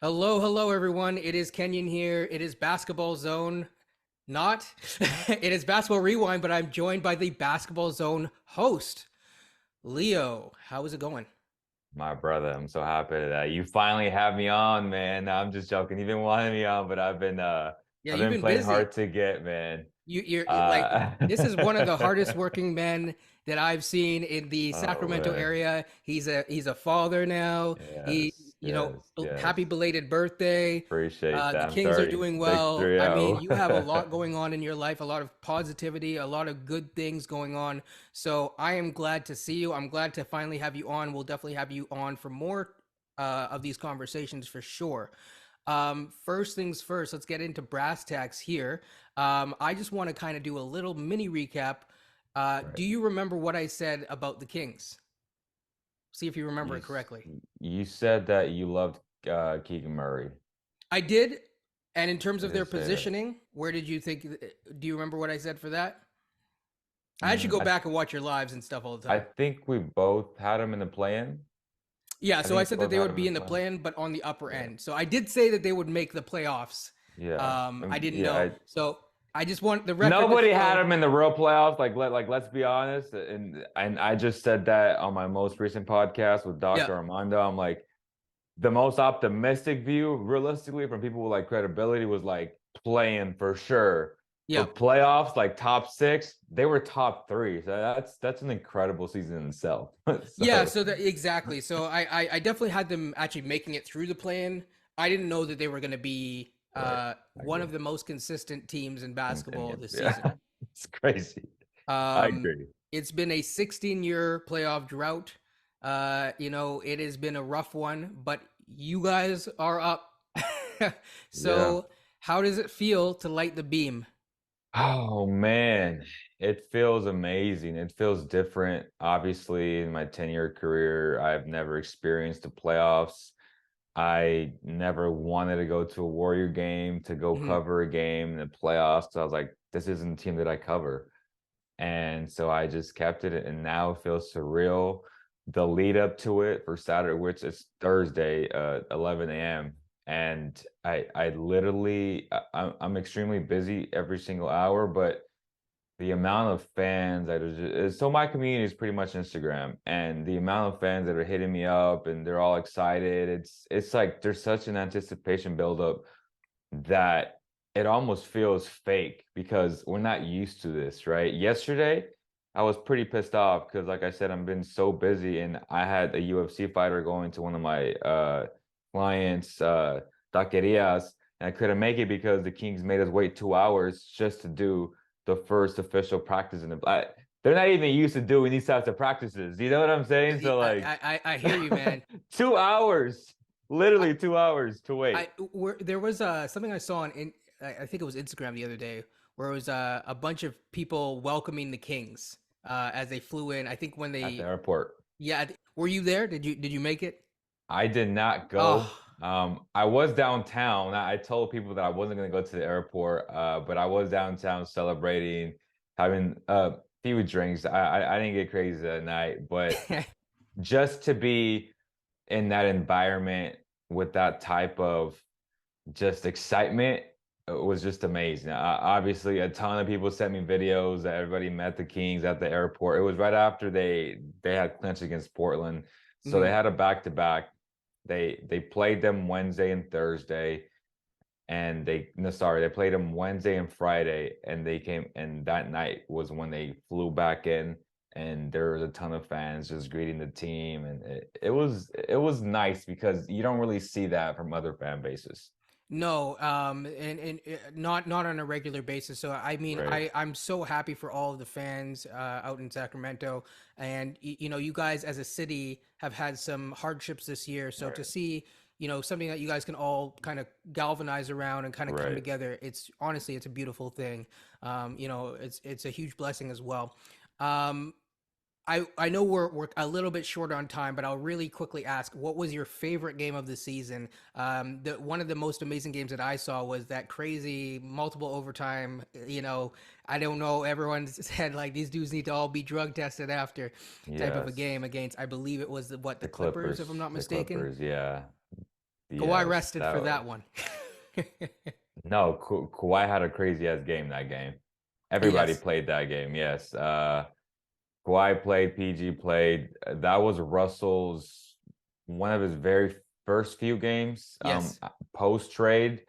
Hello, hello, everyone. It is Kenyon here. It is Basketball Zone. Not. It is Basketball Rewind, but I'm joined by the Basketball Zone host, Leo. How is it going? My brother, I'm so happy that you finally have me on, man. No, I'm just joking. You've been wanting me on, but Yeah, I've you've been been playing busy. hard to get, man. Like, Uh this is one of the hardest working men that I've seen in the oh Sacramento man. area. He's a father now. He, Yes, yes, happy yes. belated birthday. Appreciate that. The I'm Kings are sorry. doing Big well. I mean, 3-0. you have a lot going on in your life, a lot of positivity, a lot of good things going on. So I am glad to see you. I'm glad to finally have you on. We'll definitely have you on for more of these conversations for sure. First things first, let's get into brass tacks here. I just want to kind of do a little mini recap. Do Right. you remember what I said about the Kings? See if you remember You it s- correctly. you said that you loved Keegan Murray. I did. And in terms You of did their say that. positioning, where did you think? Do you remember what I said for that? I should Mm, go back and watch your lives and stuff all the I time. think we both had him in the play-in. Yeah, I so I think we said that both they had would him in be the in the play-in. plan, but on the upper Yeah. end. So I did say that they would make the playoffs. Yeah. I didn't Yeah. know. So I just want the record to Nobody had show. him in the real playoffs. Let's be honest. And I just said that on my most recent podcast with Yeah, Dr. Armando. I'm like, the most optimistic view, realistically, from people with like credibility was like playing for sure. yeah. But playoffs, like top six, they were top three. So that's an incredible season in itself. Yeah, So so that exactly. So I definitely had them actually making it through the plan. I didn't know that they were going to be right. I one agree. of the most consistent teams in basketball this Yeah. season. It's crazy. I Um, agree. it's been a 16-year playoff drought. It has been a rough one, but you guys are up. Yeah. So, how does it feel to light the beam? Oh man, it feels amazing. It feels different. Obviously, in my 10-year career, I've never experienced the playoffs. I never wanted to go to a Warrior game to go Mhm. cover a game in the playoffs. So I was like, this isn't the team that I cover. And so I just kept it, and now it feels surreal. The lead up to it for Saturday, which is Thursday, 11 a.m. And I literally, I'm extremely busy every single hour, but the amount of fans that are so my community is pretty much Instagram, and the amount of fans that are hitting me up and they're all excited. It's like there's such an anticipation buildup that it almost feels fake because we're not used to this, right? Yesterday, I was pretty pissed off because, like I said, I've been so busy, and I had a UFC fighter going to one of my clients, taquerias, and I couldn't make it because the Kings made us wait 2 hours just to do the first official practice in they're not even used to doing these types of practices. You know what I'm saying? So like I hear you, man. 2 hours, literally 2 hours to wait. There was something I saw I think it was Instagram the other day where it was a bunch of people welcoming the Kings as they flew in. I think when At the they airport. yeah, were you there? Did you make it? I did not Oh, go. I was downtown. I told people that I wasn't going to go to the airport, but I was downtown celebrating, having a few drinks. I didn't get crazy that night, but just to be in that environment with that type of just excitement was just amazing. Obviously, a ton of people sent me videos that everybody met the Kings at the airport. It was right after they had clinched against Portland, so they mhm. had a back to back. They played them Wednesday and Thursday, and they no sorry they played them Wednesday and Friday, and they came and that night was when they flew back in, and there was a ton of fans just greeting the team, and it was nice because you don't really see that from other fan bases. No, and not on a regular basis. So I mean, Right. I'm so happy for all of the fans out in Sacramento, and you guys as a city have had some hardships this year. So to Right. see something that you guys can all kind of galvanize around and kind of come Right. together, it's honestly it's a beautiful thing. It's a huge blessing as well. Um, I know we're a little bit short on time, but I'll really quickly ask, what was your favorite game of the season? One of the most amazing games that I saw was that crazy multiple overtime. I don't know. Everyone said like these dudes need to all be drug tested after type of a Yes. game against. I believe it was the The Clippers, if I'm Clippers. not The mistaken. Clippers. Yeah. Kawhi Yes, rested that for was that one. no, Kawhi had a crazy ass game that game. Everybody Yes. played that game. Yes. Kawhi played, PG played. That was Russell's one of his very first few games Yes. post trade.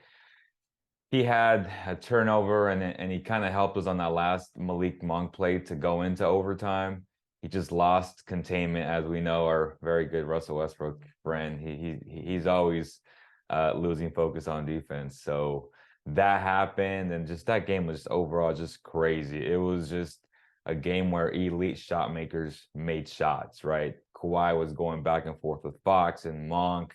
He had a turnover and he kind of helped us on that last Malik Monk play to go into overtime. He just lost containment, as we know, our very good Russell Westbrook friend. He's always losing focus on defense. So that happened, and just that game was just overall just crazy. It was just a game where elite shot makers made shots, right? Kawhi was going back and forth with Fox and Monk.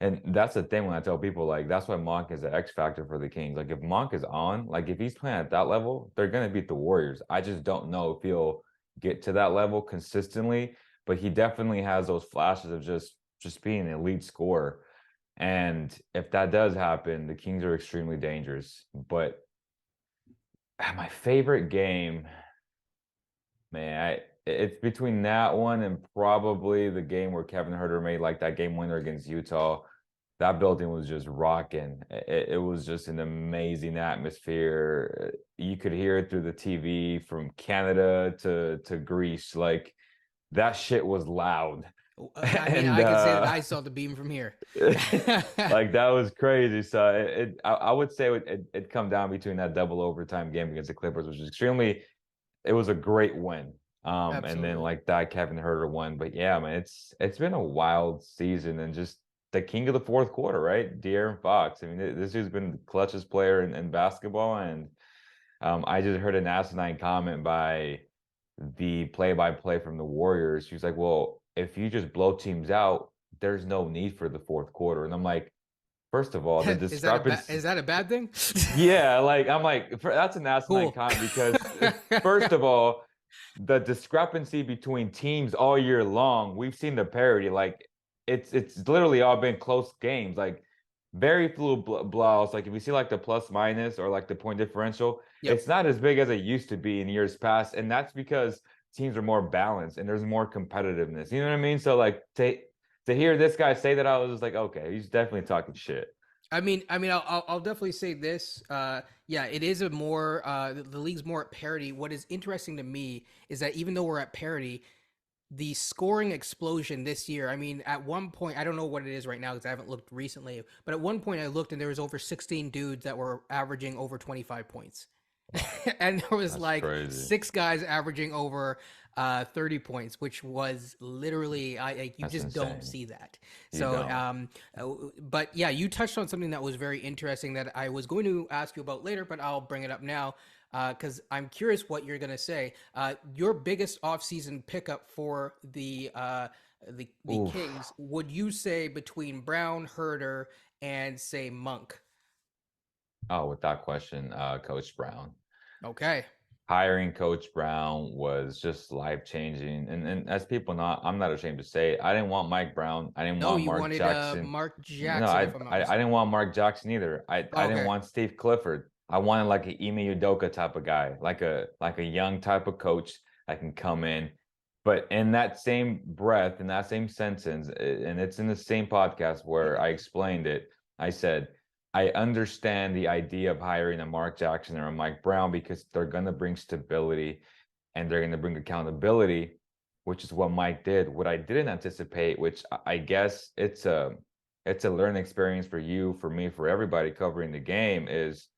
And that's the thing when I tell people, like, that's why Monk is an X factor for the Kings. Like, if Monk is on, like, if he's playing at that level, they're going to beat the Warriors. I just don't know if he'll get to that level consistently, but he definitely has those flashes of just being an elite scorer. And if that does happen, the Kings are extremely dangerous. But my favorite game, man, it's between that one and probably the game where Kevin Huerter made like that game winner against Utah. That building was just rocking. It was just an amazing atmosphere. You could hear it through the TV from Canada to Greece. Like that shit was loud. I mean, And I can say that I saw the beam from here. like that was crazy. So I would say it come down between that double overtime game against the Clippers, which was extremely it was a great win. And then Absolutely. like that Kevin Huerter won. But yeah, man, it's been a wild season and just the king of the fourth quarter, right? De'Aaron Fox. I mean, this dude's been the clutchest player in basketball. And I just heard an asinine comment by the play-by-play from the Warriors. He was like, well, if you just blow teams out, there's no need for the fourth quarter. And I'm like, first of all, the discrepancy. Is that a bad thing? Yeah, like I'm like that's an asinine Cool. comment because first of all, the discrepancy between teams all year long, we've seen the parity. Like it's literally all been close games. Like very few blowouts. Like if you see like the plus minus or like the point differential, Yep. it's not as big as it used to be in years past, and that's because teams are more balanced and there's more competitiveness. You know what I mean? So like to hear this guy say that, I was just like, okay, he's definitely talking shit. I'll definitely say this. Yeah, it is a more the league's more at parity. What is interesting to me is that even though we're at parity, the scoring explosion this year. I mean, at one point, I don't know what it is right now because I haven't looked recently, but at one point I looked and there was over 16 dudes that were averaging over 25 points. And there was That's like crazy. six guys averaging over 30 points, which was literally you That's just don't insane. see that. You So don't. but yeah, you touched on something that was very interesting that I was going to ask you about later, but I'll bring it up now because I'm curious what you're going to say. Your biggest offseason pickup for the Oof. Kings, would you say between Brown, Herder, and say Monk? Oh, without question, Coach Brown. Okay. Hiring Coach Brown was just life changing. And as people know, I'm not ashamed to say it, I didn't want Mike Brown. I didn't No, want you Mark wanted Jackson. Mark No, Jackson, if I'm not I didn't mistaken. want Mark Jackson either. I didn't Okay. want Steve Clifford. I wanted like an Ime Udoka type of guy, like a young type of coach that can come in. But in that same breath, in that same sentence, and it's in the same podcast where I explained it, I said, I understand the idea of hiring a Mark Jackson or a Mike Brown because they're going to bring stability and they're going to bring accountability, which is what Mike did. What I didn't anticipate, which I guess it's a learning experience for you, for me, for everybody covering the game, is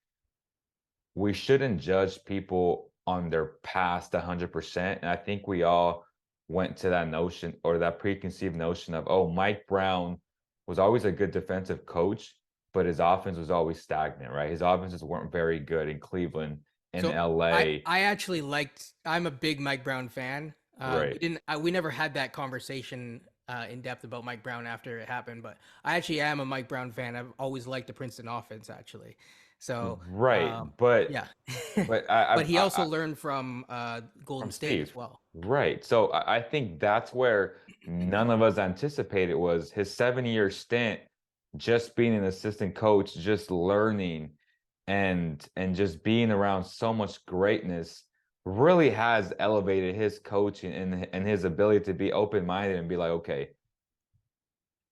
we shouldn't judge people on their past 100%. And I think we all went to that notion or that preconceived notion of, oh, Mike Brown was always a good defensive coach, but his offense was always stagnant, right? His offenses weren't very good in Cleveland, in So I LA, I actually liked. I'm a big Mike Brown fan. We right? didn't. We never had that conversation in depth about Mike Brown after it happened, but I actually am a Mike Brown fan. I've always liked the Princeton offense, actually. So Right. yeah, But but he also learned from Golden from State as Steve. well. Right. So I think that's where none of us anticipated was his 7 year stint just being an assistant coach, just learning and just being around so much greatness really has elevated his coaching and his ability to be open-minded and be like, okay,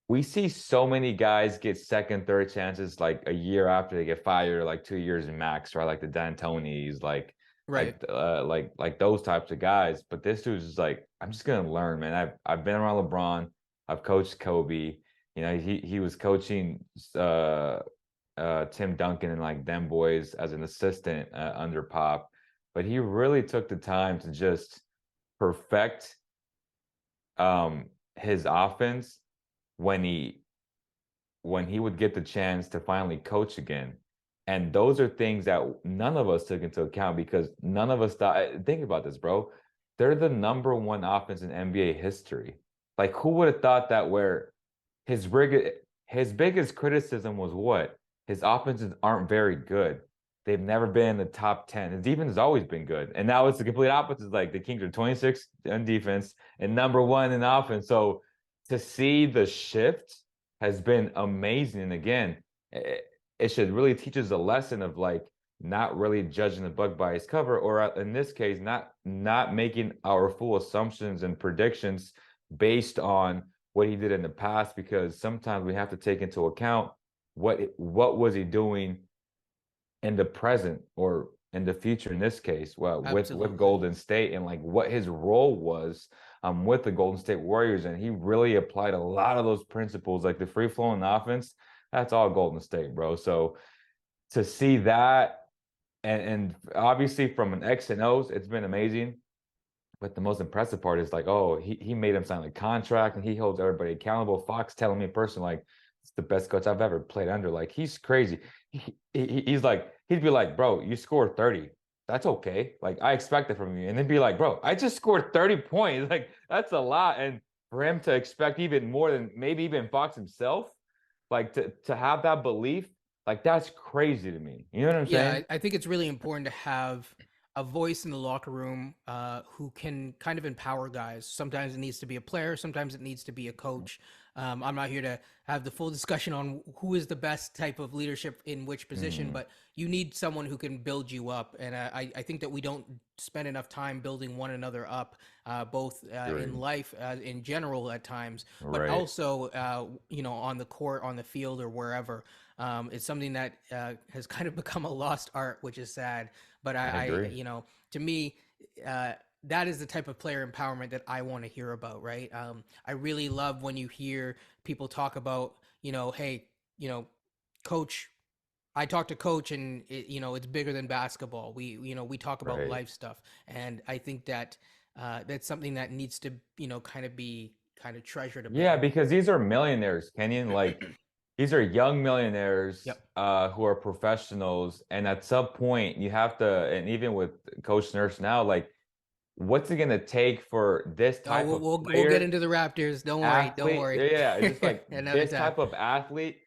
we see so many guys get second, third chances like a year after they get fired, or like 2 years max, right? Like the D'Antonis, Right. like those types of guys. But this dude's just like, I'm just gonna learn, man. I've been around LeBron, I've coached Kobe. He was coaching Tim Duncan and like them boys as an assistant under Pop, but he really took the time to just perfect his offense when he would get the chance to finally coach again. And those are things that none of us took into account because none of us thought, think about this, bro. They're the number one offense in NBA history. Like, who would have thought that where his his biggest criticism was what? His offenses aren't very good. They've never been in the top 10. His defense has always been good. And now it's the complete opposite. Like the Kings are 26 in defense and number one in offense. So to see the shift has been amazing. And again, it should really teach us a lesson of like not really judging the book by its cover, or in this case, not making our full assumptions and predictions based on what he did in the past, because sometimes we have to take into account what was he doing in the present or in the future in this case, well, with Absolutely. Golden State, and like what his role was with the Golden State Warriors. And he really applied a lot of those principles, like the free flowing offense. That's all Golden State, bro. So to see that, and obviously from an X and O's, it's been amazing. But the most impressive part is like, oh, he made him sign a contract and he holds everybody accountable. Fox telling me in person, like, it's the best coach I've ever played under. Like, he's crazy. He's like, he'd be like, bro, you scored 30. That's okay. Like, I expect it from you. And then be like, bro, I just scored 30 points. Like, that's a lot. And for him to expect even more than maybe even Fox himself, like to have that belief, like that's crazy to me. You know what I'm Yeah, saying? I think it's really important to have a voice in the locker room who can kind of empower guys. Sometimes it needs to be a player, sometimes it needs to be a coach. I'm not here to have the full discussion on who is the best type of leadership in which position, Mm-hmm. but you need someone who can build you up. And I think that we don't spend enough time building one another up, both in Agreed. life in general at times, but Right. also, on the court, on the field, or wherever. It's something that has kind of become a lost art, which is sad. But I agree. to me, uh, that is the type of player empowerment that I want to hear about, right? I really love when you hear people talk about, hey, coach. I talk to coach, and it's bigger than basketball. We talk about Right. life stuff, and I think that that's something that needs to, kind of be kind of treasured a bit Yeah, more. because these are millionaires, Kenyon. Like these are young millionaires Yep. who are professionals. And at some point you have to, and even with Coach Nurse now, like what's it gonna take for this Oh, type we'll of we'll get player, into the Raptors. Don't worry. Don't athlete? worry. Yeah, yeah, it's just like Another this time. type of athlete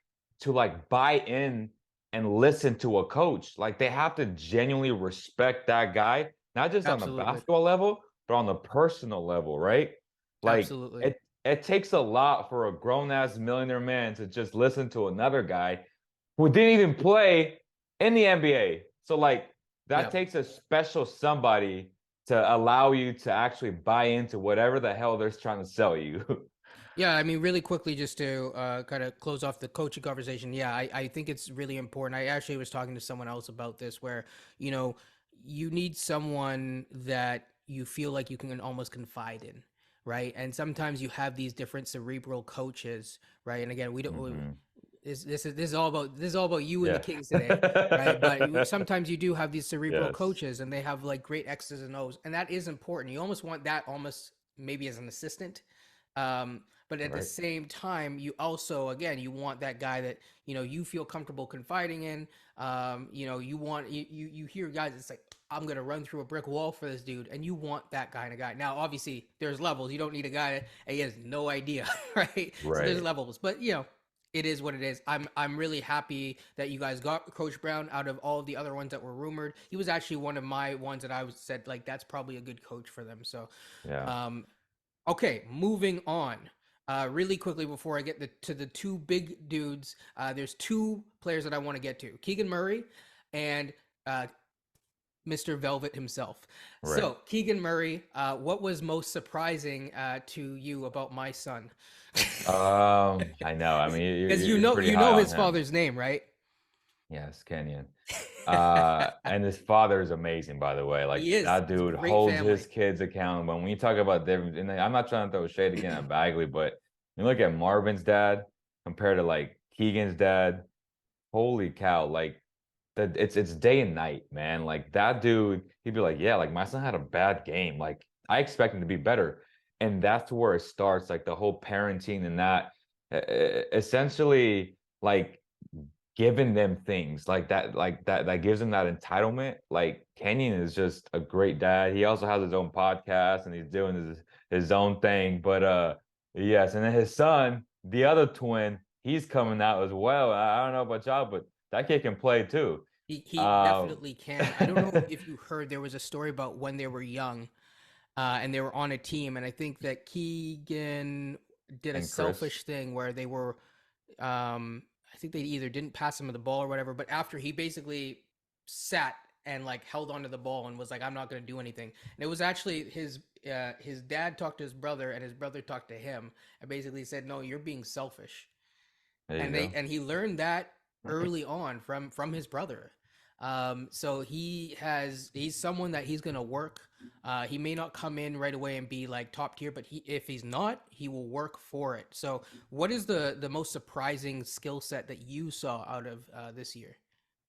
to like buy in and listen to a coach. Like they have to genuinely respect that guy, not just on the Absolutely. basketball level, but on the personal level, right? Like Absolutely. it takes a lot for a grown ass millionaire man to just listen to another guy who didn't even play in the NBA. So like that Yep. takes a special somebody to allow you to actually buy into whatever the hell they're trying to sell you. Yeah, I mean, really quickly, just to kind of close off the coaching conversation. Yeah, I think it's really important. I actually was talking to someone else about this, where you know you need someone that you feel like you can almost confide in, right? And sometimes you have these different cerebral coaches, right? And again, we don't. Hmm. This is all about you and the Yeah. Kings today, right? But sometimes you do have these cerebral Yes. coaches, and they have like great X's and O's, and that is important. You almost want that, almost maybe as an assistant. But at the Right. same time, you also, again, you want that guy that you feel comfortable confiding in. You want you hear guys. It's like, I'm gonna run through a brick wall for this dude, and you want that kind of guy. Now, obviously, there's levels. You don't need a guy that he has no idea, right? So there's Right. levels, but it is what it is. I'm really happy that you guys got Coach Brown out of all of the other ones that were rumored. He was actually one of my ones that said like that's probably a good coach for them. So, Yeah. um, okay, moving on. Really quickly before I get to the two big dudes, there's two players that I want to get to: Keegan Murray and uh, Mr. Velvet himself. Right. So, Keegan Murray, what was most surprising to you about my son? I know. I mean, Because you're pretty you high know on his him. father's name, right? Yes, Kenyon. And his father is amazing, by the way. Like He is. that It's a dude great holds family. his kids accountable. When you talk about different, and I'm not trying to throw shade again at Bagley, but you look at Marvin's dad compared to like Keegan's dad. Holy cow! Like that, it's day and night, man. Like that dude, he'd be like, yeah, like my son had a bad game. Like I expect him to be better, and that's where it starts. Like the whole parenting and that, essentially, like giving them things like that gives him that entitlement. Like Kenyon is just a great dad. He also has his own podcast and he's doing his own thing. But yes, and then his son, the other twin, he's coming out as well. I don't know about y'all, but that kid can play too. He Um definitely can. I don't know if you heard there was a story about when they were young, and they were on a team, and I think that Keegan did a and Chris, selfish thing where they were, I think they either didn't pass him the ball or whatever, but after he basically sat and like held onto the ball and was like, "I'm not going to do anything," and it was actually his dad talked to his brother, and his brother talked to him, and basically said, "No, you're being selfish." there you And go. he learned that early on from his brother. So he's someone that he's gonna work. He may not come in right away and be like top tier, but if he's not, he will work for it. So what is the most surprising skill set that you saw out of this year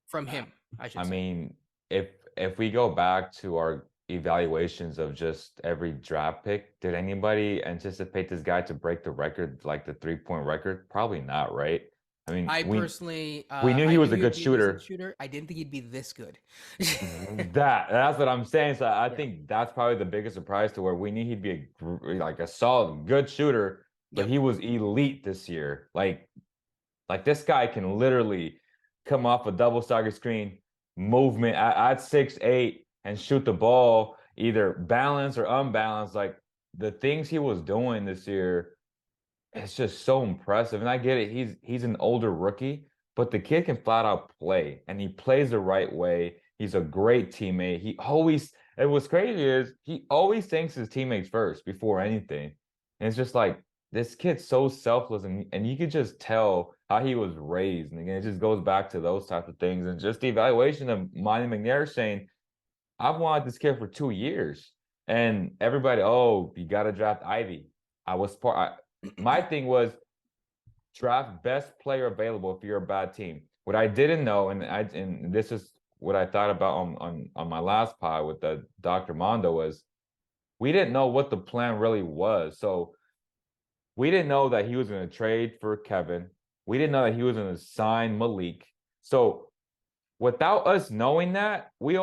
from Uh, him? I I should say. mean, if we go back to our evaluations of just every draft pick, did anybody anticipate this guy to break the record, like the 3-point record? Probably not, right? I mean, I personally, we knew I he was knew a he would good be a decent shooter. shooter. I didn't think he'd be this good. That's what I'm saying. So I Yeah. think that's probably the biggest surprise to where we knew he'd be like a solid, good shooter, but Yep. he was elite this year. Like this guy can literally come off a double stagger screen, movement at 6'8" and shoot the ball either balanced or unbalanced. Like the things he was doing this year, it's just so impressive. And I get it, he's an older rookie, but the kid can flat out play and he plays the right way. He's a great teammate. He always and what's crazy is he always thinks his teammates first before anything. And it's just like this kid's so selfless and you could just tell how he was raised. And again, it just goes back to those types of things. And just the evaluation of Monty McNair saying, I've wanted this kid for 2 years. And everybody, oh, you gotta draft Ivy. I was part my thing was draft best player available if you're a bad team. What I didn't know, and this is what I thought about on my last pod with the Dr. Mondo was we didn't know what the plan really was. So we didn't know that he was going to trade for Kevin. We didn't know that he was going to sign Malik. So without us knowing that, we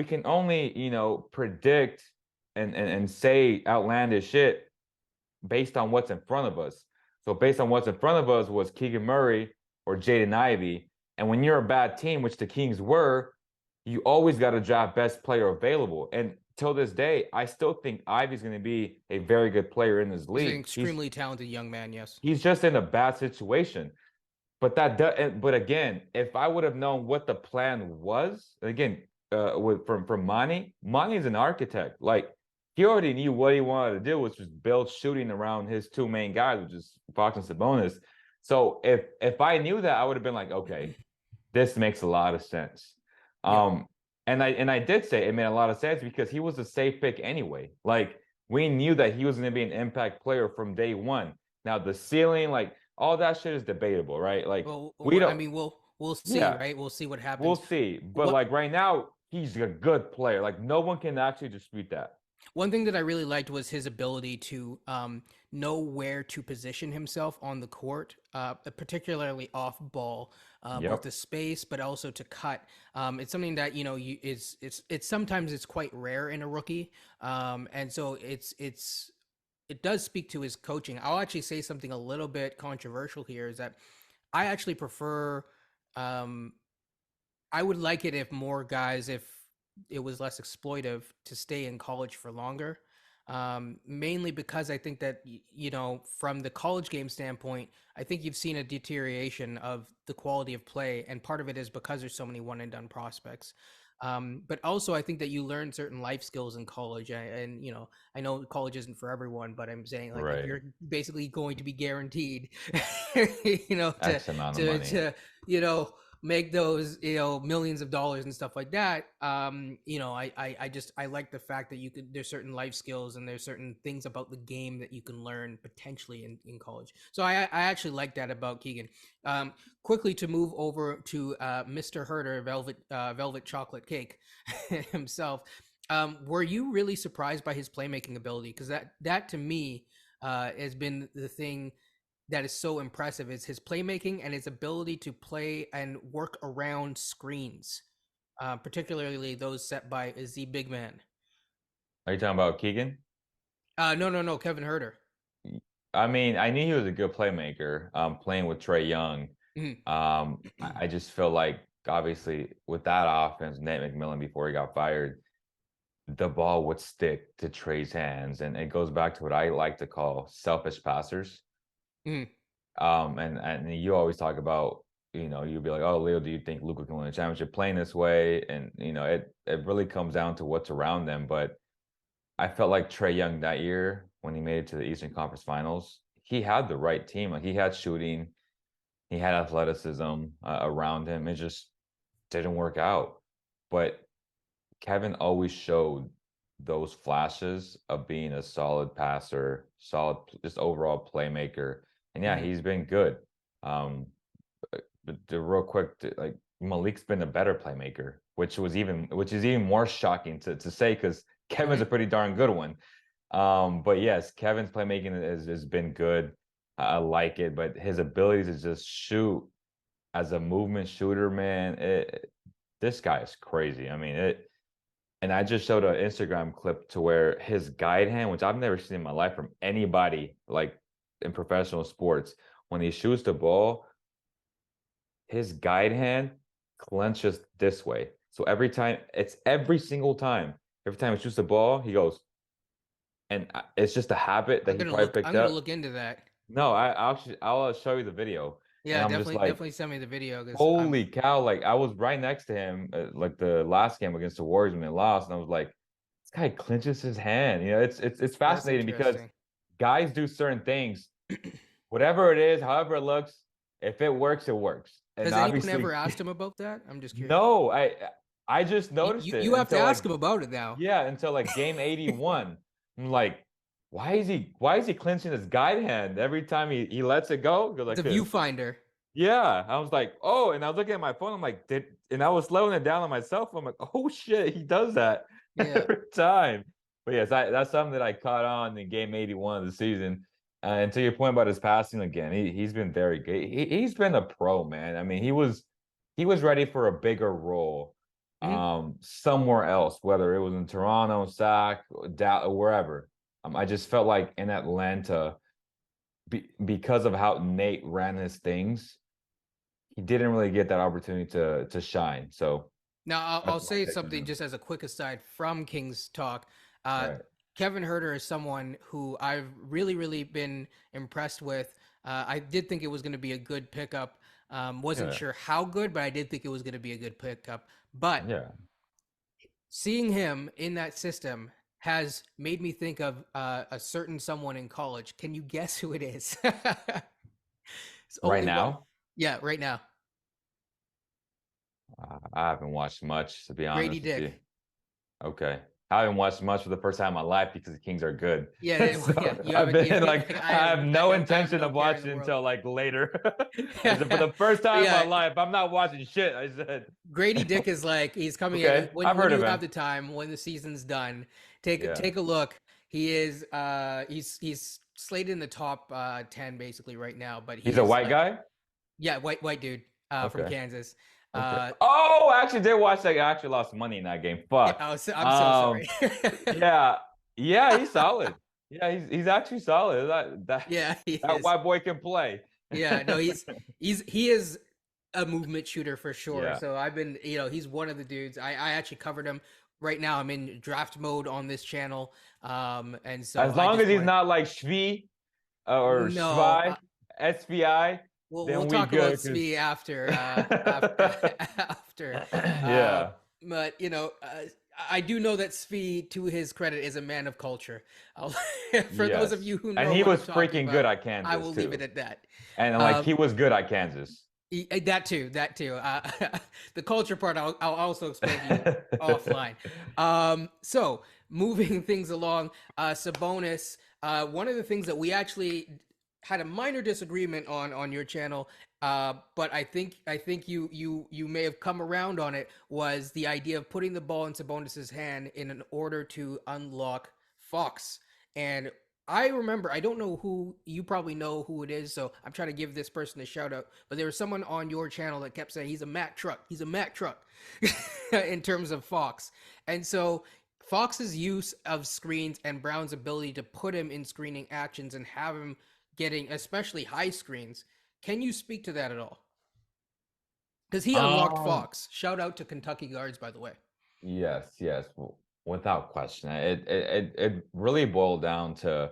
can only predict and say outlandish shit based on what's in front of us. So based on what's in front of us was Keegan Murray or Jaden Ivey. And when you're a bad team, which the Kings were, you always got to draft best player available. And till this day, I still think Ivey's going to be a very good player in this He's an league. extremely talented young man. Yes. He's just in a bad situation. But again, if I would have known what the plan was, again, from Monty's an architect. Like he already knew what he wanted to do, which was build shooting around his two main guys, which is Fox and Sabonis. So if I knew that, I would have been like, okay, this makes a lot of sense. Yep. Um, and I did say it made a lot of sense because he was a safe pick anyway. Like we knew that he was going to be an impact player from day one. Now the ceiling, like all that shit is debatable, right? Like we I don't, mean, we'll see, yeah, right? We'll see what we'll happens. see. But What like right now, he's a good player. Like no one can actually dispute that. One thing that I really liked was his ability to know where to position himself on the court, particularly off ball, both Yep. the space, but also to cut. It's something that it's sometimes it's quite rare in a rookie, and so it does speak to his coaching. I'll actually say something a little bit controversial here is that I actually prefer um, I would like it if more guys, if it was less exploitive, to stay in college for longer. Mainly because I think that from the college game standpoint, I think you've seen a deterioration of the quality of play, and part of it is because there's so many one and done prospects. But also, I think that you learn certain life skills in college, and I know college isn't for everyone, but I'm saying like if Right. you're basically going to be guaranteed, to X amount of to money. to you know make those millions of dollars and stuff like that. I like the fact that there's certain life skills and there's certain things about the game that you can learn potentially in college. So I actually like that about Keegan. um Quickly to move over to Mr. Huerter, velvet chocolate cake himself. Were you really surprised by his playmaking ability? Because that to me has been the thing that is so impressive, is his playmaking and his ability to play and work around screens, particularly those set by the big man. Are you talking about Keegan? No, Kevin Herter. I mean, I knew he was a good playmaker, playing with Trey Young. Mhm. I just feel like obviously with that offense, Nate McMillan before he got fired, the ball would stick to Trey's hands. And it goes back to what I like to call selfish passers. Mhm. And you always talk about, you'll be like, oh, Leo, do you think Luka can win a championship playing this way? And it really comes down to what's around them. But I felt like Trey Young that year when he made it to the Eastern Conference Finals, he had the right team. Like he had shooting, he had athleticism around him. It just didn't work out. But Kevin always showed those flashes of being a solid passer, solid, just overall playmaker. And yeah, Mhm. he's been good. Um, but real quick, like Malik's been a better playmaker, which is even more shocking to say because Kevin's a Mhm. pretty darn good one. But yes, Kevin's playmaking has been good. I like it, but his ability to just shoot as a movement shooter, man, this guy is crazy. I mean, and I just showed an Instagram clip to where his guide hand, which I've never seen in my life from anybody like in professional sports, when he shoots the ball, his guide hand clenches this way. So every single time, every time he shoots the ball, he goes, and it's just a habit that he probably I'm picked gonna up. look into that. No, I'll show you the video, and Yeah, I'm just definitely, like, definitely send me the video because I'm. holy cow! Like I was right next to him, like the last game against the Warriors when they lost, and I was like, this guy clinches his hand. It's That's fascinating because interesting. guys do certain things, whatever it is, however it looks, if it works, it works. And Has anyone obviously, ever asked him about that? I'm just curious. no, I just noticed it You have to ask him about it now. until like game 81. I'm like, why is he clenching his guide hand every time he lets it go? Goes It's like a this. viewfinder. Yeah. I was like, oh, and I was looking at my phone. I'm like, and I was slowing it down on myself. I'm like, oh shit, he does that Yeah. every time. But yes, that's something that I caught on in game 81 of the season. And to your point about his passing again, he's been very good. He's been a pro, man. I mean, he was ready for a bigger role Mhm. somewhere else, whether it was in Toronto, Sac, Dallas, wherever. I just felt like in Atlanta, because of how Nate ran his things, he didn't really get that opportunity to shine. So Now, I'll that's my say take on something him. just as a quick aside from King's talk. Uh, Right. Kevin Herter is someone who I've really, really been impressed with. I did think it was going to be a good pickup. Wasn't Yeah. sure how good, but I did think it was going to be a good pickup. But Yeah. seeing him in that system has made me think of a certain someone in college. Can you guess who it is? It's Right only one. now, Yeah, right now. I haven't watched much, to be Grady honest with you. Dick. Okay. I haven't watched much for the first time in my life because the Kings are good. Yeah, So yeah. You I've haven't. been like, Like, I have no I have intention no of care in the watching world. until like later. I said, for the first time in my Yeah, life, I'm not watching shit. I said, Grady Dick is like he's coming in okay, I've when heard you of have him. the time when the season's done. Yeah. Take a look. He is he's slated in the top 10 basically right now, but he He's a is white like, guy? yeah, white dude from Okay. Kansas. Okay. Uh Oh, I actually did watch that. I actually lost money in that game. yeah, Fuck. I'm so sorry. Yeah. Yeah, he's solid. Yeah, he's actually solid. Yeah, he That is. white boy can play. Yeah, no, he is a movement shooter for sure. Yeah. So I've been, he's one of the dudes. I actually covered him. Right now I'm in draft mode on this channel. And so As I long as just he's wanted. not like Shvi or No, Shvi, SVI, we'll then we talk about good. Cause Svi after after. yeah. But I do know that Svi, to his credit, is a man of culture. I'll, for those of Yes. you who And know he what was I'm talking freaking good about, at I Kansas will leave it too. at that. And like Um, he was good at Kansas. that too, that too. The culture part, I'll also explain to you offline. So moving things along, Sabonis. One of the things that we actually had a minor disagreement on your channel, but I think you may have come around on it, was the idea of putting the ball in Sabonis's hand in an order to unlock Fox. And I remember, I don't know who, you probably know who it is, so I'm trying to give this person a shout out. But there was someone on your channel that kept saying he's a Mack truck. He's a Mack truck in terms of Fox. And so Fox's use of screens and Brown's ability to put him in screening actions and have him getting especially high screens. Can you speak to that at all? Because he unlocked Um, Fox. Shout out to Kentucky guards, by the way. yes, yes, without question. It really boiled down to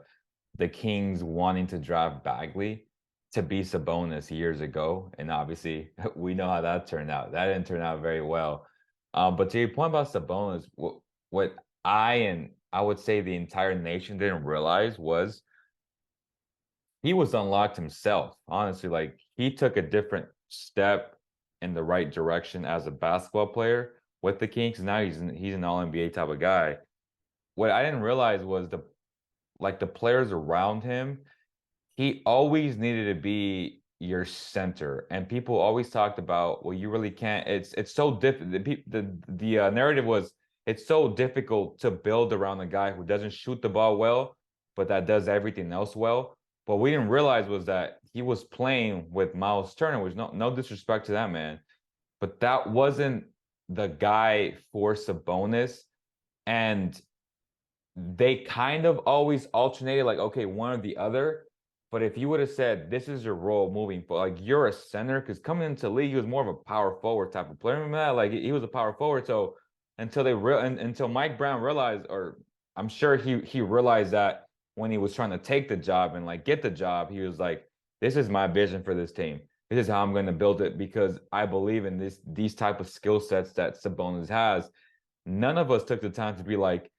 the Kings wanting to draft Bagley to be Sabonis years ago, and obviously we know how that turned out. That didn't turn out very well. But to your point about Sabonis, what I would say the entire nation didn't realize was he was unlocked himself. Honestly, like he took a different step in the right direction as a basketball player with the Kings. Now he's an All NBA type of guy. What I didn't realize was the players around him. He always needed to be your center, and people always talked about, well, you really can't. It's so difficult. The narrative was it's so difficult to build around a guy who doesn't shoot the ball well, but that does everything else well. What we didn't realize was that he was playing with Miles Turner, which no disrespect to that man, but that wasn't the guy for Sabonis. And they kind of always alternated, like, okay, one or the other. But if you would have said this is your role moving forward, like you're a center, because coming into the league, he was more of a power forward type of player. Remember that? Like he was a power forward. So until Mike Brown realized, or I'm sure he realized that when he was trying to take the job and like get the job, he was like, this is my vision for this team. This is how I'm going to build it because I believe in these type of skill sets that Sabonis has. None of us took the time to be like,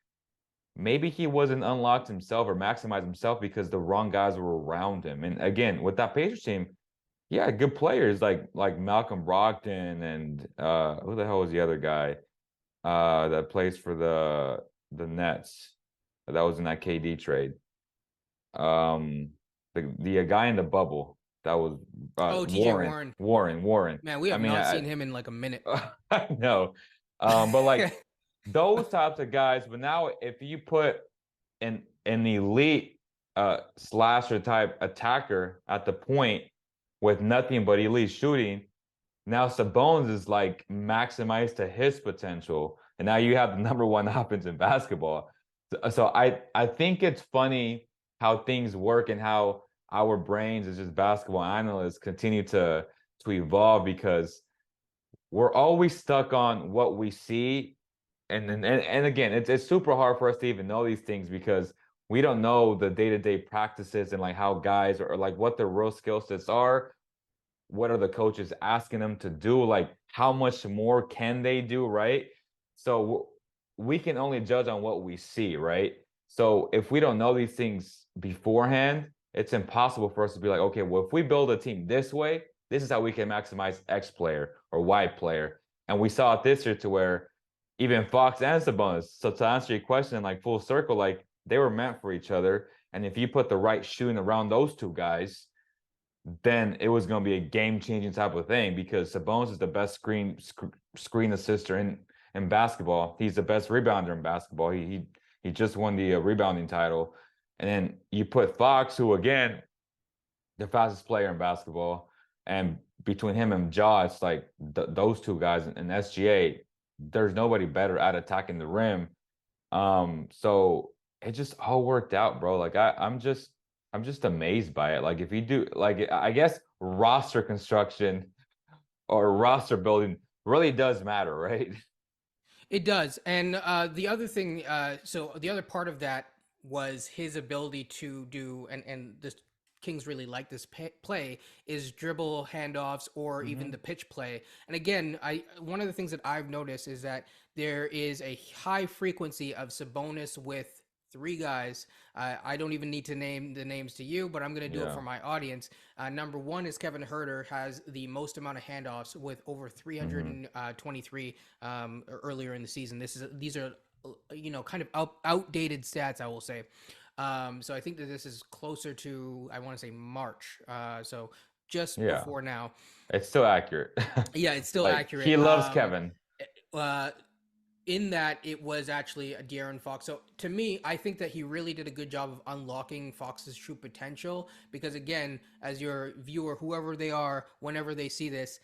maybe he wasn't unlocked himself or maximized himself because the wrong guys were around him. And again, with that Pacers team, yeah, good players like Malcolm Brogdon and who the hell was the other guy that plays for the Nets that was in that KD trade. Um, the guy in the bubble that was Oh, TJ Warren Warren. Warren. Man, we I have mean, not seen him in like a minute. I know, but like those types of guys. But now, if you put an elite slasher type attacker at the point with nothing but elite shooting. Now Sabonis is like maximized to his potential, and now you have the number one offense in basketball. So I think it's funny how things work and how our brains as just basketball analysts continue to evolve because we're always stuck on what we see and again, it's super hard for us to even know these things because we don't know the day-to-day practices and like how guys or like what their real skill sets are. What are the coaches asking them to do? Like how much more can they do, right? So we can only judge on what we see, right? So if we don't know these things beforehand, it's impossible for us to be like, okay, well, if we build a team this way, this is how we can maximize X player or Y player. And we saw it this year to where even Fox and Sabonis. So to answer your question, like full circle, like they were meant for each other. And if you put the right shooting around those two guys, then it was going to be a game changing type of thing because Sabonis is the best screen assister in basketball. He's the best rebounder in basketball. He just won the rebounding title. And then you put Fox, who again the fastest player in basketball, and between him and Ja, it's like those two guys in SGA. There's nobody better at attacking the rim. So it just all worked out, bro. Like I'm just amazed by it. Like if you do like I guess roster construction or roster building really does matter, right? It does. And the other thing, so the other part of that was his ability to do, and this Kings really like this play is dribble handoffs or even Hmm. the pitch play. And again, I one of the things that I've noticed is that there is a high frequency of Sabonis with three guys. I don't even need to name the names to you, but I'm going to do it Yeah. for my audience. Number one is Kevin Huerter has the most amount of handoffs with over Hmm. 323 earlier in the season. These are kind of outdated stats, I will say. So I think that this is closer to, I want to say March. So just Yeah. before now. It's still accurate. Yeah, it's still Like he accurate. loves Kevin. Uh, in that it was actually a De'Aaron Fox. So to me, I think that he really did a good job of unlocking Fox's true potential because again, as your viewer, whoever they are, whenever they see this,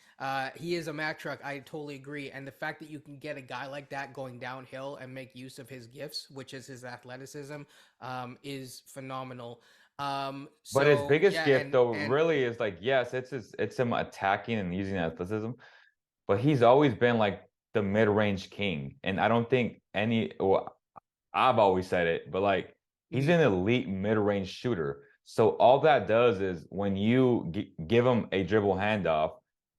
he is a Mack truck. I totally agree. And the fact that you can get a guy like that going downhill and make use of his gifts, which is his athleticism, is phenomenal. But his So biggest yeah, gift and though and really is like, yes, it's him attacking and using athleticism, but he's always been like the mid-range king. And I don't think well, I've always said it, but like he's mhm. an elite mid-range shooter. So all that does is when you give him a dribble handoff,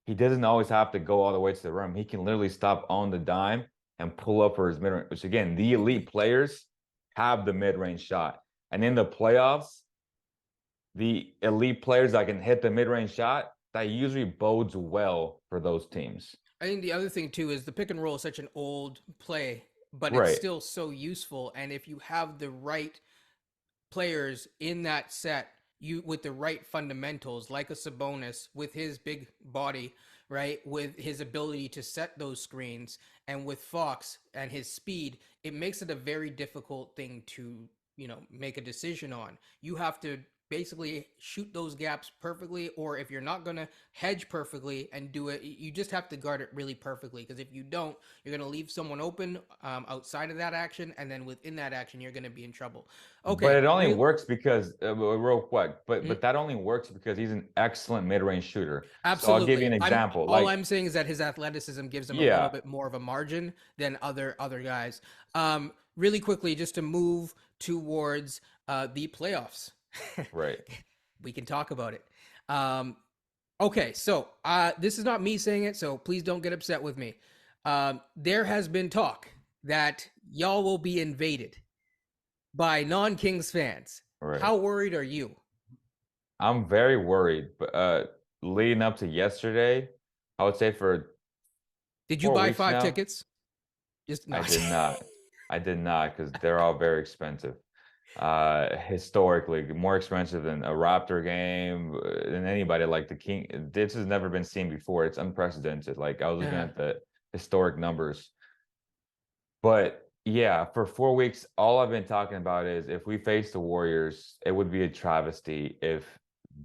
he doesn't always have to go all the way to the rim. He can literally stop on the dime and pull up for his mid-range, which again, the elite players have the mid-range shot. And in the playoffs, the elite players that can hit the mid-range shot, that usually bodes well for those teams. I think the other thing too is the pick and roll is such an old play, but it's Right. still so useful. And if you have the right players in that set, you with the right fundamentals, like a Sabonis with his big body, right, with his ability to set those screens, and with Fox and his speed, it makes it a very difficult thing to make a decision on. You have to basically shoot those gaps perfectly, or if you're not going to hedge perfectly and do it, you just have to guard it really perfectly, because if you don't, you're going to leave someone open outside of that action, and then within that action you're going to be in trouble. But Okay, it only real. works because real quick, but Mm, that only works because he's an excellent mid-range shooter. So I'll give you absolutely. an I'm example. all Like, I'm saying is that his athleticism gives him a little yeah, bit more of a margin than other guys. Really quickly, just to move towards the playoffs, right. we can talk about it. Um, okay, so this is not me saying it, so please don't get upset with me. There has been talk that y'all will be invaded by non-Kings fans. Right. How worried are you? I'm very worried, but leading up to yesterday, I would say for Did you four buy weeks five now, tickets? Just I not. did not. I did not because they're all very expensive. Historically, more expensive than a Raptor game, than anybody like the King. This has never been seen before. It's unprecedented. Like I was looking Uh-huh. at the historic numbers. But yeah, for 4 weeks, all I've been talking about is if we face the Warriors, it would be a travesty if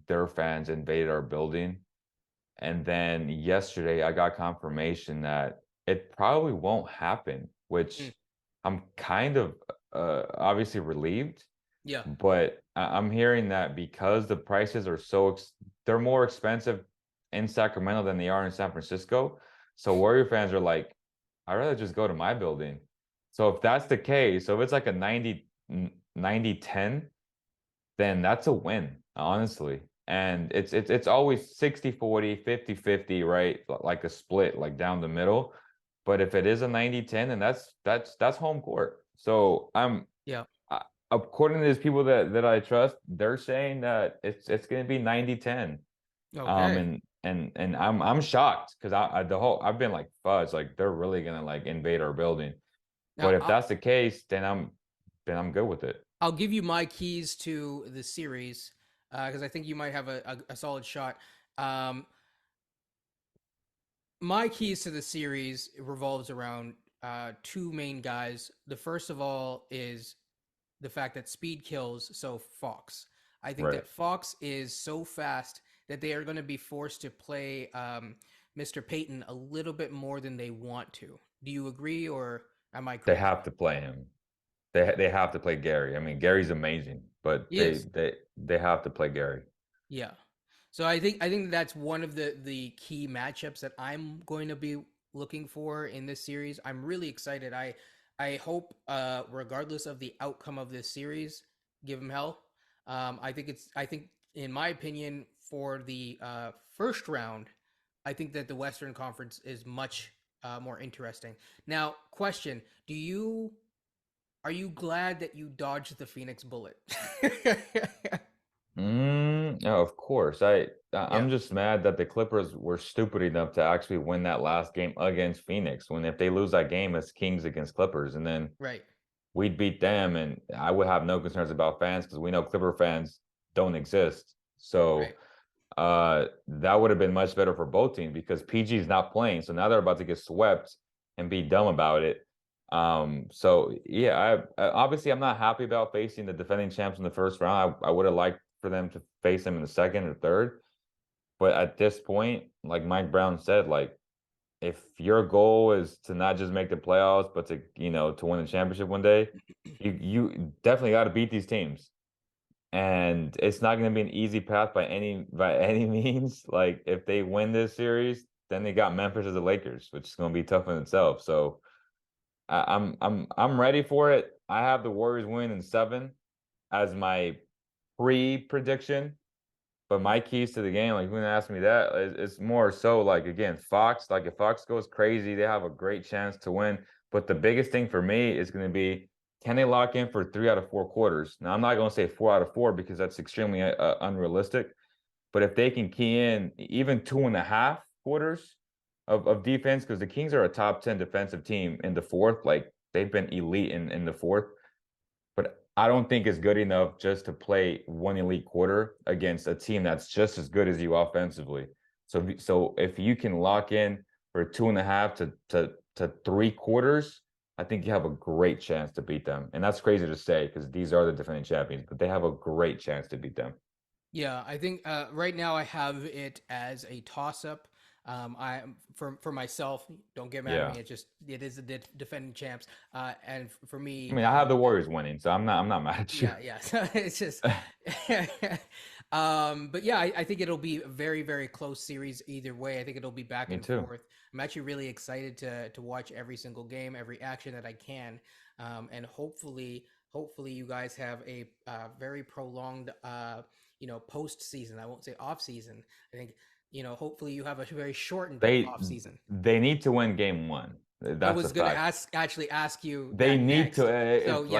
their fans invaded our building. And then yesterday, I got confirmation that it probably won't happen, Mm, which I'm kind of obviously relieved. yeah. But I'm hearing that because the prices are they're more expensive in Sacramento than they are in San Francisco. So Warrior fans are like, I'd rather just go to my building. So if that's the case, so if it's like a 90-10, then that's a win, honestly. And it's always 60-40, 50-50, right? Like a split, like down the middle. But if it is a 90-10, then that's home court. So Yeah. according to these people that I trust, they're saying that it's going to be 90-10. Okay. And I'm shocked because I've been like fudge, like they're really gonna like invade our building. Now But if that's the case, then I'm good with it. I'll give you my keys to the series because I think you might have a solid shot. Um, my keys to the series revolves around two main guys. The first of all is the fact that speed kills. So Fox, I think Right. that Fox is so fast that they are going to be forced to play Mr. Payton a little bit more than they want to. Do you agree, or am I They crazy? have to play him. They have to play Gary. I mean, Gary's amazing, but He they is. they they have to play Gary. Yeah. So I think that's one of the key matchups that I'm going to be looking for in this series. I'm really excited. I hope regardless of the outcome of this series, give him hell. I think in my opinion, for the first round, I think that the Western Conference is much more interesting. Now, question: Do you are you glad that you dodged the Phoenix bullet? No, of course. I'm Yeah, just mad that the Clippers were stupid enough to actually win that last game against Phoenix. When if they lose that game, it's Kings against Clippers, and then right, we'd beat them, and I would have no concerns about fans because we know Clipper fans don't exist. So right. that would have been much better for both teams because PG is not playing. So now they're about to get swept and be dumb about it. So yeah, obviously I'm not happy about facing the defending champs in the first round. I would have liked for them to face them in the second or third. But at this point, like Mike Brown said, like if your goal is to not just make the playoffs, but to, to win the championship one day, you definitely got to beat these teams. And it's not going to be an easy path by any means. Like if they win this series, then they got Memphis as the Lakers, which is going to be tough in itself. So I'm ready for it. I have the Warriors win in seven as my pre-prediction. But my keys to the game, like, when asked me that, it's more so like, again, Fox. Like if Fox goes crazy, they have a great chance to win. But the biggest thing for me is going to be, can they lock in for 3 out of 4 quarters? Now I'm not going to say 4 out of 4 because that's extremely unrealistic. But if they can key in even 2.5 quarters of defense, because the Kings are a top 10 defensive team in the fourth, like they've been elite in the fourth. But I don't think it's good enough just to play one elite quarter against a team that's just as good as you offensively. So if you can lock in for 2.5 to 3 quarters, I think you have a great chance to beat them. And that's crazy to say because these are the defending champions, but they have a great chance to beat them. Yeah, I think right now I have it as a toss up. I for myself, don't get mad at Yeah. me. It is the defending champs, and for I me, mean, I have the Warriors winning, so I'm not mad at you. yeah, yeah. So it's just, but yeah, I think it'll be a very, very close series either way. I think it'll be back Me and too. forth. I'm actually really excited to watch every single game, every action that I can, and hopefully you guys have a very prolonged, postseason. I won't say off season. I think hopefully you have a very shortened They off season. they need to win game one. I That's a was gonna fact. actually ask you They that need to next. So if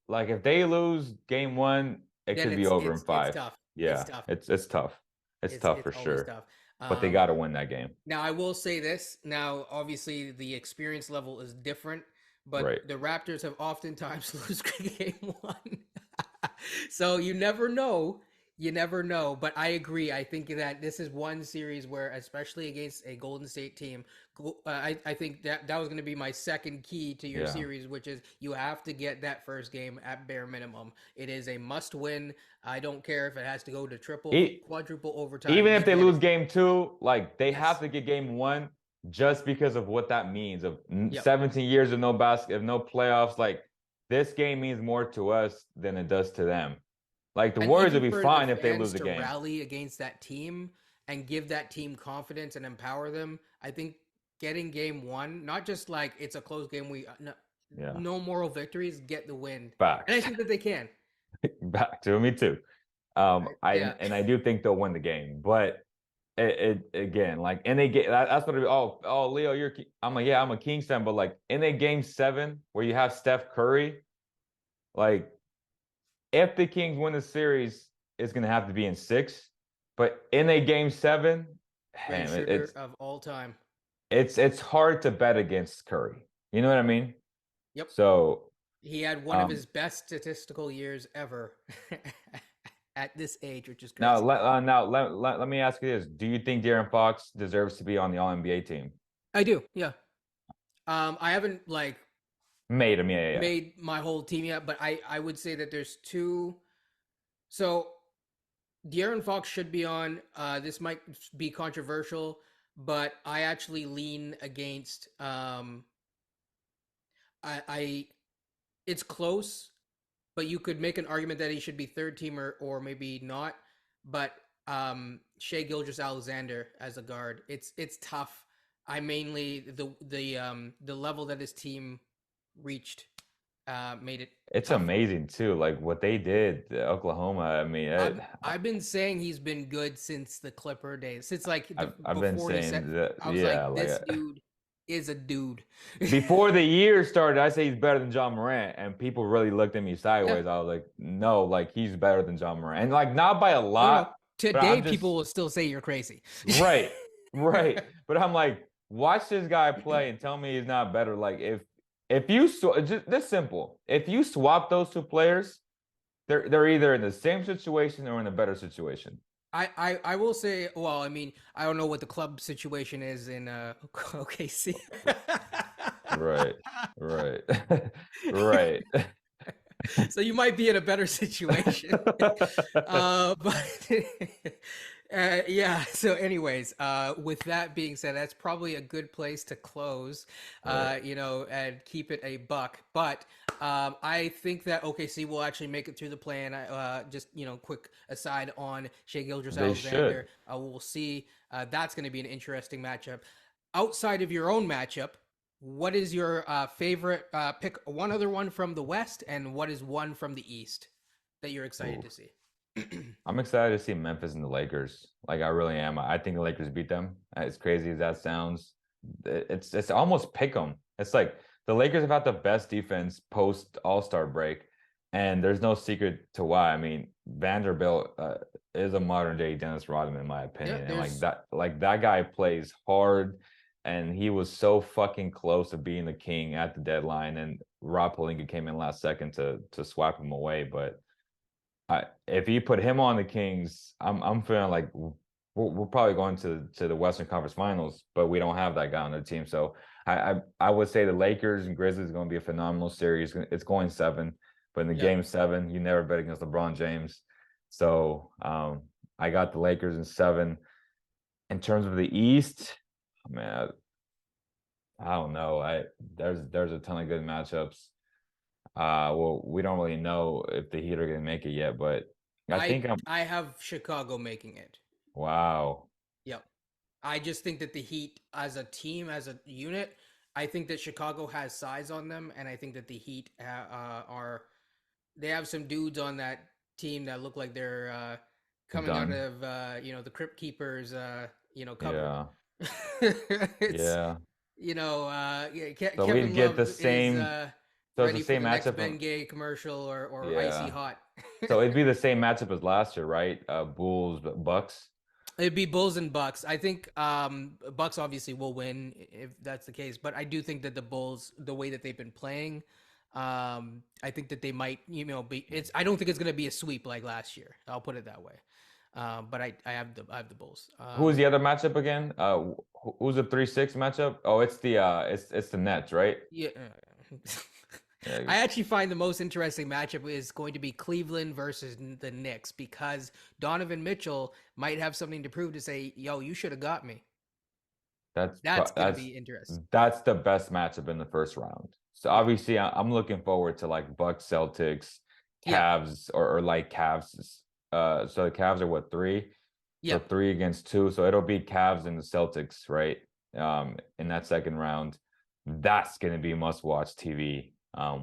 like yes, if they lose game one, it then could be it's over in it's it's five. tough. It's Yeah, tough. it's tough. It's tough It's for always sure. tough. But they Um, got to win that game. Now I will say this. Now, obviously, the experience level is different, but Right. the Raptors have oftentimes lose game one. So you never know. You never know. But I agree. I think that this is one series where, especially against a Golden State team, I think that was going to be my second key to your Yeah. series, which is you have to get that first game at bare minimum. It is a must win. I don't care if it has to go to triple, E- quadruple overtime. Even You if they get lose it. game two, like they have Yes. to get game one just because of what that means of Yep. 17 years of no basket, of no playoffs. Like this game means more to us than it does to them. Like the And Warriors would even be for the fine if they fans lose the to game. rally against that team and give that team confidence and empower them, I think getting game one, not just like it's a close game, Yeah. no moral victories, get the win. And I Facts. think that they can. Back to me too. Right? I Yeah. and I do think they'll win the game, but it again, like in a game, that's what it. Oh, Leo, I'm like, yeah, I'm a Kings fan, but like in a game seven where you have Steph Curry, like if the Kings win the series, it's gonna have to be in six. But in a game seven, Greatest damn, shooter of all time. it's hard to bet against Curry. You know what I mean? Yep. So, He had one of um, his best statistical years ever at this age, which is now crazy. let me ask you this: Do you think De'Aaron Fox deserves to be on the All NBA team? I do. Yeah. I haven't Made him, yeah, yeah. made my whole team yet, but I would say that there's two. So De'Aaron Fox should be on. This might be controversial, but I actually lean against. I it's close, but you could make an argument that he should be third teamer or maybe not. But Shea Gilgeous Alexander as a guard, it's tough. I mainly the level that his team reached made it It's tough for him. amazing too, like what they did to Oklahoma. I mean, I've been saying he's been good since the Clipper days, since like the I've been before he saying said. that, I was yeah, like, like this dude is a dude. before the year started, I say he's better than John Morant, and people really looked at me Yeah, sideways. I was like, no, like he's better than John Morant, and like not by a no, no. lot, but Today, I'm people just will still say you're crazy. right, right. But I'm like, watch this guy play and tell me he's not better. Like if you just this simple, if you swap those two players, they're either in the same situation or in a better situation. I will say, well, I mean, I don't know what the club situation is in OKC. Right, right, right. So you might be in a better situation. But yeah. So, anyways, with that being said, that's probably a good place to close. Right. And keep it a buck. But I think that OKC will actually make it through the plan. Just quick aside on Shea They Gilgeous-Alexander. should. We'll see. That's going to be an interesting matchup. Outside of your own matchup, what is your favorite pick? One other one from the West, and what is one from the East that you're excited Ooh. to see? I'm excited to see Memphis and the Lakers. Like I really am. I think the Lakers beat them. As crazy as that sounds, it's almost pick 'em. It's like the Lakers have had the best defense post All-Star break, and there's no secret to why. I mean, Vanderbilt is a modern day Dennis Rodman in my Yeah, opinion, and there's like that guy plays hard, and he was so fucking close to being the king at the deadline, and Rob Pelinka came in last second to swap him away, but. If you put him on the Kings, I'm feeling like we're probably going to the Western Conference Finals, but we don't have that guy on the team. So I would say the Lakers and Grizzlies are going to be a phenomenal series. It's going seven, but in the yeah. game seven, you never bet against LeBron James. So I got the Lakers in seven. In terms of the East, man, I don't know. There's a ton of good matchups. Well, we don't really know if the Heat are going to make it yet, but I think I have Chicago making it. wow. Yep. I just think that the Heat as a team, as a unit, I think that Chicago has size on them, and I think that the Heat are they have some dudes on that team that look like they're coming out Done. of the Crypt Keepers cover. Yeah. It's Yeah. yeah, So Kevin we'd get the Love is same. So it's the ready for same the next matchup Ben of Gay commercial or Icy yeah. Hot. So it'd be the same matchup as last year, right? Bulls, Bucks. It'd be Bulls and Bucks. I think Bucks obviously will win if that's the case, but I do think that the Bulls, the way that they've been playing, I think that they might, be. It's. I don't think it's going to be a sweep like last year. I'll put it that way. But I have the Bulls. Who's the other matchup again? Who's the 3-6 matchup? Oh, it's the Nets, right? Yeah. Yeah. I actually find the most interesting matchup is going to be Cleveland versus the Knicks because Donovan Mitchell might have something to prove to say, "Yo, you should have got me." That's That's going to that's be interesting. that's the best matchup in the first round. So Yeah. obviously, I'm looking forward to like Bucks, Celtics, Yeah. Cavs, or like Cavs. So the Cavs are what, three? So Yeah. three against two. So it'll be Cavs and the Celtics, right? In that second round. That's gonna be must watch TV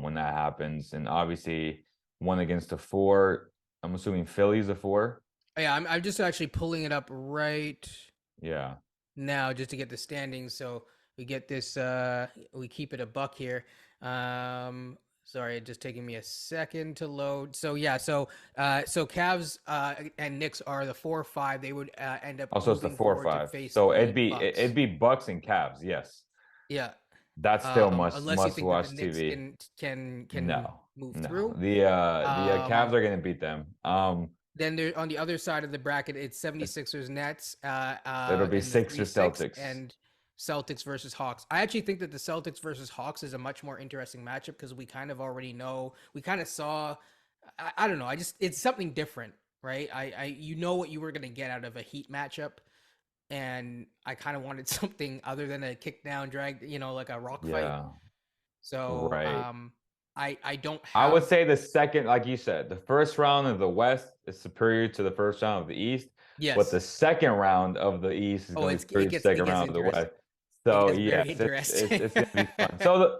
when that happens. And obviously, one against the four. I'm assuming Philly's a four. Yeah, I'm just actually pulling it up right Yeah. now just to get the standings. So we get this. We keep it a buck here. Sorry, it's just taking me a second to load. So yeah, so Cavs and Knicks are the 4-5. They would end up Also, it's the moving four forward to five. face So the it'd Bucks. be Bucks and Cavs. Yes. Yeah. That's still Unless you must think that the watch Knicks TV. can No, move no. through. The Cavs Um, are gonna beat them. Then there on the other side of the bracket, it's It, 76ers Nets it'll be in the Sixers 3-6 Celtics. and Celtics versus Hawks. I actually think that the Celtics versus Hawks is a much more interesting matchup because we kind of already know, we kind of saw, I don't know, it's something different, right? You know what you were going to get out of a Heat matchup. And I kind of wanted something other than a kick down drag, like a rock fight. Yeah, So right. I don't I would have, say the second, like you said, the first round of the West is superior to the first round of the East, but the yes. second round of the East is Oh, going to be superior to the it second gets round of the interesting. West. It So gets very yes, interesting. it's going to be fun.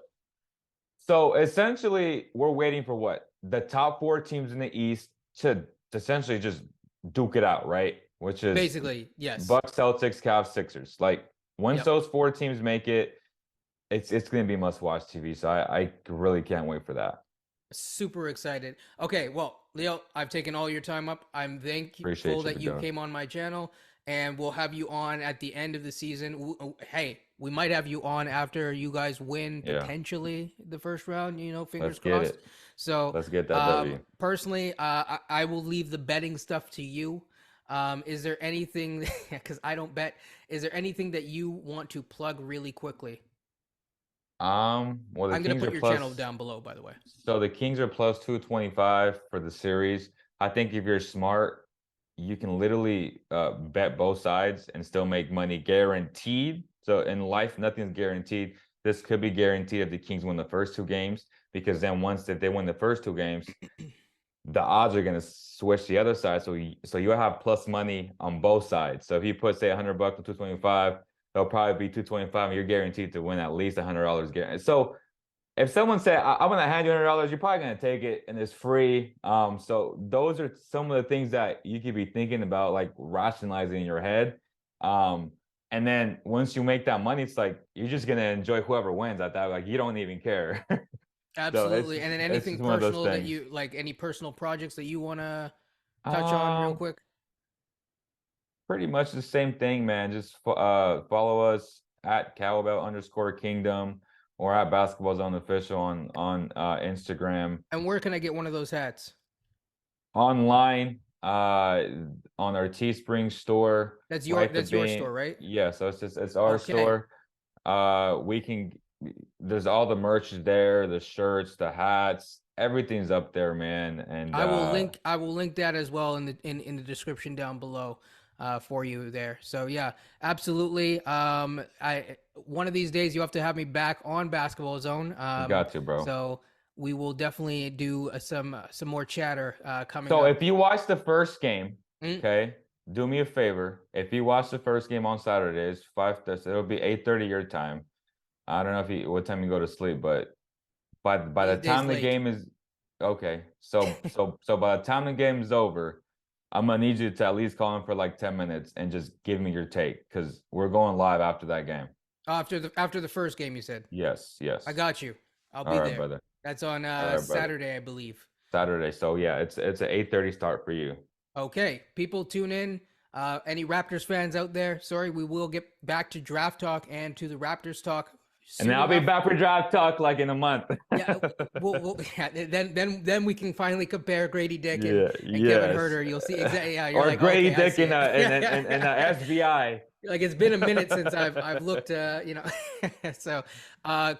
So essentially, we're waiting for what? The top four teams in the East to essentially just duke it out, right? Which is Basically, yes. Bucks, Celtics, Cavs, Sixers. Like once Yep. those four teams make it, it's going to be must-watch TV. So I really can't wait for that. Super excited. Okay, well, Leo, I've taken all your time up. I'm thankful Appreciate you, that big you dog. came on my channel, and we'll have you on at the end of the season. Hey, we might have you on after you guys win Yeah, potentially the first round. Fingers let's get crossed. it. So, Let's get that W. personally, I will leave the betting stuff to you. Is there anything? Because I don't bet. Is there anything that you want to plug really quickly? Well, the I'm gonna Kings are put your channel plus. down below, by the way. So the Kings are plus 225 for the series. I think if you're smart, you can literally bet both sides and still make money guaranteed. So in life, nothing's guaranteed. This could be guaranteed if the Kings win the first two games, because then once that they win the first two games, the odds are going to switch the other side. So you have plus money on both sides. So if you put say $100 to 225, they'll probably be 225, and you're guaranteed to win at least $100 guaranteed. So if someone said, I'm gonna hand you $100, you're probably gonna take it and it's free. So those are some of the things that you could be thinking about, like rationalizing in your head. Um, and then once you make that money, it's like you're just gonna enjoy whoever wins at that. Like you don't even care. So Absolutely. And then it's anything just one of those personal that things. you like, any personal projects that you want to touch on real Um, quick? Pretty much the same thing, man. Just follow us at cowbell_kingdom or at basketball zone official on Instagram. And where can I get one of those hats? Online on our Teespring store, Life of That's your Being. store, right? Yeah, so it's our Okay. store. We can There's all the merch there, the shirts, the hats, everything's up there, man. And I will link that as well in the description down below for you there. So yeah, absolutely. I one of these days you have to have me back on Basketball Zone. you got to, bro. So we will definitely do some more chatter coming So up. if you watch the first game, Mm, okay, do me a favor. If you watch the first game on Saturdays, it'll be 8:30 your time. I don't know what time you go to sleep, but by the these days time the late. game is okay, so by the time the game is over, I'm gonna need you to at least call in for like 10 minutes and just give me your take because we're going live after that game. After the first game, you said. Yes, I yes. got you. I'll All be right, there. brother. That's on All right, brother. Saturday, I believe. Saturday. So yeah, it's an 8:30 start for you. Okay, people tune in. Any Raptors fans out there? Sorry, we will get back to draft talk and to the Raptors talk And then soon I'll be enough. back for draft talk like in a month. Yeah, yeah, then we can finally compare Grady Dick Yeah, and Kevin yes. Herter. You'll see exactly. Yeah, you're Or like, Grady okay, I Dick see and it. and Yeah, and, and yeah. SBI. Like it's been a minute since I've looked. So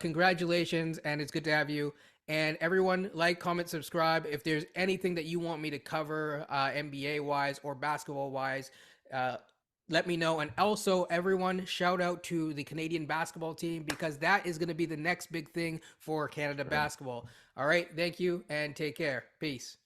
congratulations, and it's good to have you. And everyone, like, comment, subscribe. If there's anything that you want me to cover, NBA wise or basketball wise, uh, let me know. And also, everyone, shout out to the Canadian basketball team because that is going to be the next big thing for Canada Sure. basketball. All right, thank you and take care. Peace.